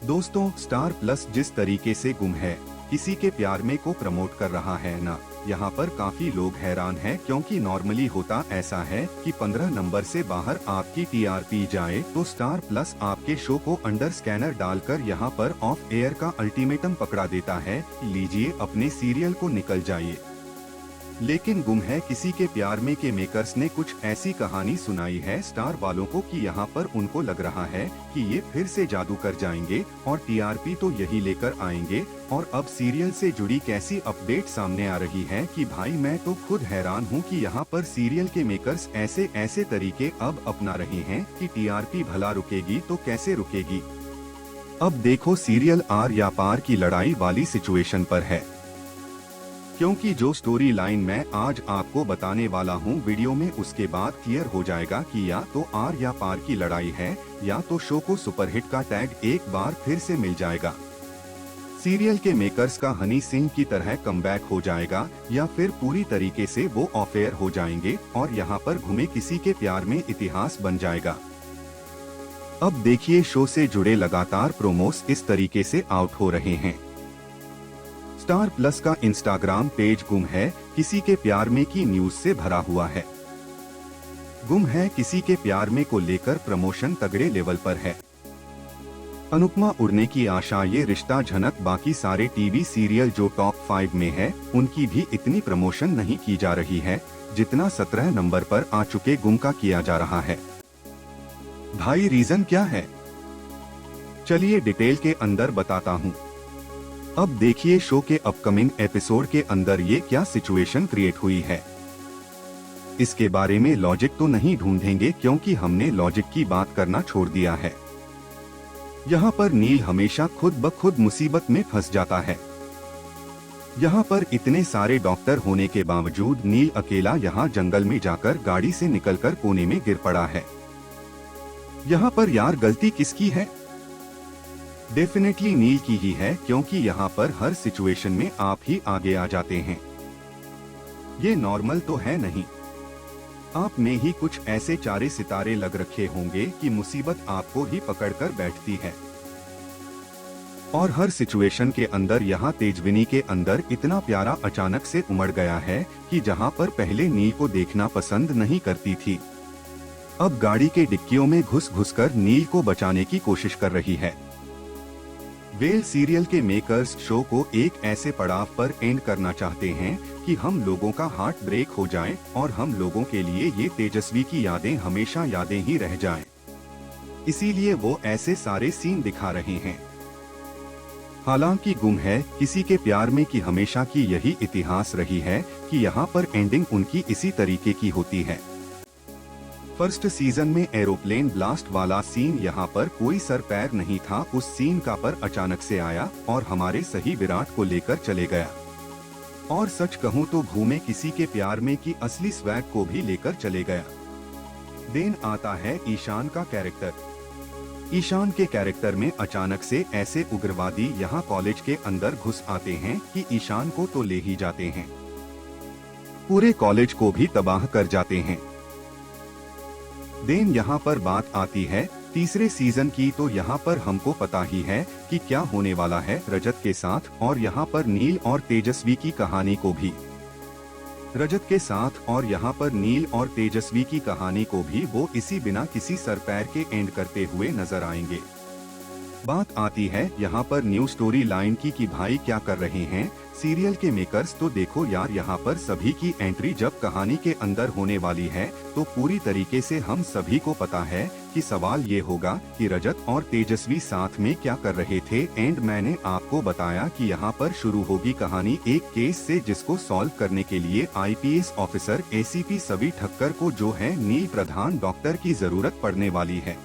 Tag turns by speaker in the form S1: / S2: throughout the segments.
S1: दोस्तों, star plus जिस तरीके से गुम है किसी के प्यार में को प्रमोट कर रहा है ना, यहाँ पर काफी लोग हैरान हैं, क्योंकि नॉर्मली होता ऐसा है कि 15 नंबर से बाहर आपकी टीआरपी जाए तो स्टार प्लस आपके शो को अंडर स्कैनर डालकर यहाँ पर ऑफ एयर का अल्टीमेटम पकड़ा देता है, लीजिए अपने सीरियल को निकल जाइए। लेकिन गुम है किसी के प्यार में के मेकर्स ने कुछ ऐसी कहानी सुनाई है स्टार वालों को कि यहाँ पर उनको लग रहा है कि ये फिर से जादू कर जाएंगे और टीआरपी तो यही लेकर आएंगे। और अब सीरियल से जुड़ी कैसी अपडेट सामने आ रही है कि भाई मैं तो खुद हैरान हूँ कि यहाँ पर सीरियल के मेकर्स ऐसे ऐसे तरीके अब अपना रहे हैं कि टीआरपी भला रुकेगी तो कैसे रुकेगी। अब देखो सीरियल आर या पार की लड़ाई वाली सिचुएशन पर है, क्योंकि जो स्टोरी लाइन मैं आज आपको बताने वाला हूँ वीडियो में, उसके बाद क्लियर हो जाएगा कि या तो आर या पार की लड़ाई है या तो शो को सुपरहिट का टैग एक बार फिर से मिल जाएगा। सीरियल के मेकर्स का हनी सिंह की तरह कमबैक हो जाएगा या फिर पूरी तरीके से वो ऑफ एयर हो जाएंगे और यहाँ पर घूमे किसी के प्यार में इतिहास बन जाएगा। अब देखिए शो से जुड़े लगातार प्रोमोस इस तरीके से आउट हो रहे हैं। स्टार प्लस का इंस्टाग्राम पेज गुम है किसी के प्यार में की न्यूज से भरा हुआ है। गुम है किसी के प्यार में को लेकर प्रमोशन तगड़े लेवल पर है। अनुपमा उड़ने की आशा, ये रिश्ता, झनक, बाकी सारे टीवी सीरियल जो टॉप 5 में है उनकी भी इतनी प्रमोशन नहीं की जा रही है जितना 17 नंबर पर आ चुके गुम का किया जा रहा है। भाई रीजन क्या है, चलिए डिटेल के अंदर बताता हूँ। अब देखिए शो के अपकमिंग एपिसोड के अंदर ये क्या सिचुएशन क्रिएट हुई है। इसके बारे में लॉजिक तो नहीं ढूंढेंगे क्योंकि हमने लॉजिक की बात करना छोड़ दिया है। यहाँ पर नील हमेशा खुद ब खुद मुसीबत में फंस जाता है। यहाँ पर इतने सारे डॉक्टर होने के बावजूद नील अकेला यहाँ जंगल में जाकर गाड़ी से निकलकर कोने में गिर पड़ा है। यहाँ पर यार गलती किसकी है? डेफिनेटली नील की ही है, क्योंकि यहाँ पर हर सिचुएशन में आप ही आगे आ जाते हैं। ये नॉर्मल तो है नहीं, आप में ही कुछ ऐसे चारे सितारे लग रखे होंगे कि मुसीबत आपको ही पकड़कर बैठती है। और हर सिचुएशन के अंदर यहाँ तेजविनी के अंदर इतना प्यारा अचानक से उमड़ गया है कि जहाँ पर पहले नील को देखना पसंद नहीं करती थी, अब गाड़ी के डिक्कियों में घुस घुस कर नील को बचाने की कोशिश कर रही है। वेल सीरियल के मेकर्स शो को एक ऐसे पड़ाव पर एंड करना चाहते हैं कि हम लोगों का हार्ट ब्रेक हो जाए और हम लोगों के लिए ये तेजस्वी की यादें हमेशा यादें ही रह जाएं। इसीलिए वो ऐसे सारे सीन दिखा रहे हैं। हालांकि गुम है किसी के प्यार में की हमेशा की यही इतिहास रही है कि यहाँ पर एंडिंग उनकी इसी तरीके की होती है। फर्स्ट सीजन में एरोप्लेन ब्लास्ट वाला सीन, यहाँ पर कोई सर पैर नहीं था उस सीन का, पर अचानक से आया और हमारे सही विराट को लेकर चले गया। और सच कहूँ तो घूमे किसी के प्यार में की असली स्वैग को भी लेकर चले गया। देन आता है ईशान का कैरेक्टर। ईशान के कैरेक्टर में अचानक से ऐसे उग्रवादी यहाँ कॉलेज के अंदर घुस आते हैं कि ईशान को तो ले ही जाते हैं, पूरे कॉलेज को भी तबाह कर जाते हैं। देन यहाँ पर बात आती है तीसरे सीजन की, तो यहाँ पर हमको पता ही है कि क्या होने वाला है रजत के साथ, और यहाँ पर नील और तेजस्वी की कहानी को भी रजत के साथ, और यहाँ पर नील और तेजस्वी की कहानी को भी वो इसी बिना किसी सर पैर के एंड करते हुए नजर आएंगे। बात आती है यहाँ पर न्यू स्टोरी लाइन की कि भाई क्या कर रहे हैं सीरियल के मेकर्स। तो देखो यार, यहाँ पर सभी की एंट्री जब कहानी के अंदर होने वाली है तो पूरी तरीके से हम सभी को पता है कि सवाल ये होगा कि रजत और तेजस्वी साथ में क्या कर रहे थे। एंड मैंने आपको बताया कि यहाँ पर शुरू होगी कहानी एक केस से जिसको सॉल्व करने के लिए आईपीएस ऑफिसर एसीपी सवी ठक्कर को, जो है नील प्रधान डॉक्टर की जरूरत पड़ने वाली है।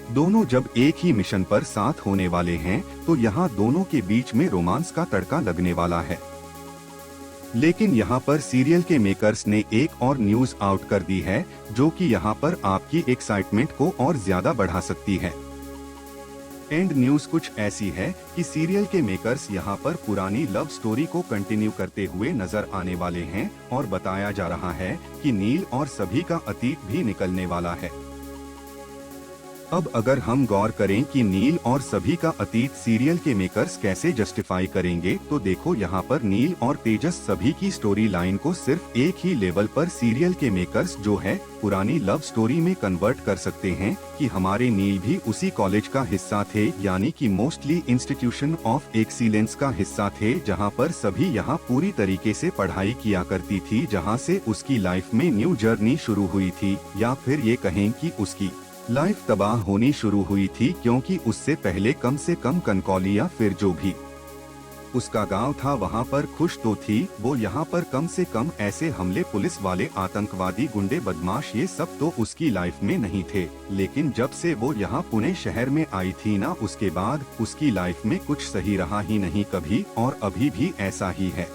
S1: दोनों जब एक ही मिशन पर साथ होने वाले हैं तो यहाँ दोनों के बीच में रोमांस का तड़का लगने वाला है। लेकिन यहाँ पर सीरियल के मेकर्स ने एक और न्यूज आउट कर दी है जो कि यहाँ पर आपकी एक्साइटमेंट को और ज्यादा बढ़ा सकती है। एंड न्यूज कुछ ऐसी है कि सीरियल के मेकर्स यहाँ पर पुरानी लव स्टोरी को कंटिन्यू करते हुए नजर आने वाले हैं और बताया जा रहा है कि नील और सभी का अतीत भी निकलने वाला है। अब अगर हम गौर करें कि नील और सभी का अतीत सीरियल के मेकर्स कैसे जस्टिफाई करेंगे, तो देखो यहाँ पर नील और तेजस सभी की स्टोरी लाइन को सिर्फ एक ही लेवल पर सीरियल के मेकर्स जो है पुरानी लव स्टोरी में कन्वर्ट कर सकते हैं कि हमारे नील भी उसी कॉलेज का हिस्सा थे, यानी कि मोस्टली इंस्टीट्यूशन ऑफ एक्सीलेंस का हिस्सा थे, जहाँ पर सभी यहाँ पूरी तरीके से पढ़ाई किया करती थी, जहाँ से उसकी लाइफ में न्यू जर्नी शुरू हुई थी, या फिर ये कहें कि उसकी लाइफ तबाह होनी शुरू हुई थी, क्योंकि उससे पहले कम से कम कनकौली या फिर जो भी उसका गांव था वहां पर खुश तो थी वो, यहाँ पर कम से कम ऐसे हमले पुलिस वाले आतंकवादी गुंडे बदमाश ये सब तो उसकी लाइफ में नहीं थे। लेकिन जब से वो यहाँ पुणे शहर में आई थी ना, उसके बाद उसकी लाइफ में कुछ सही रहा ही नहीं कभी, और अभी भी ऐसा ही है।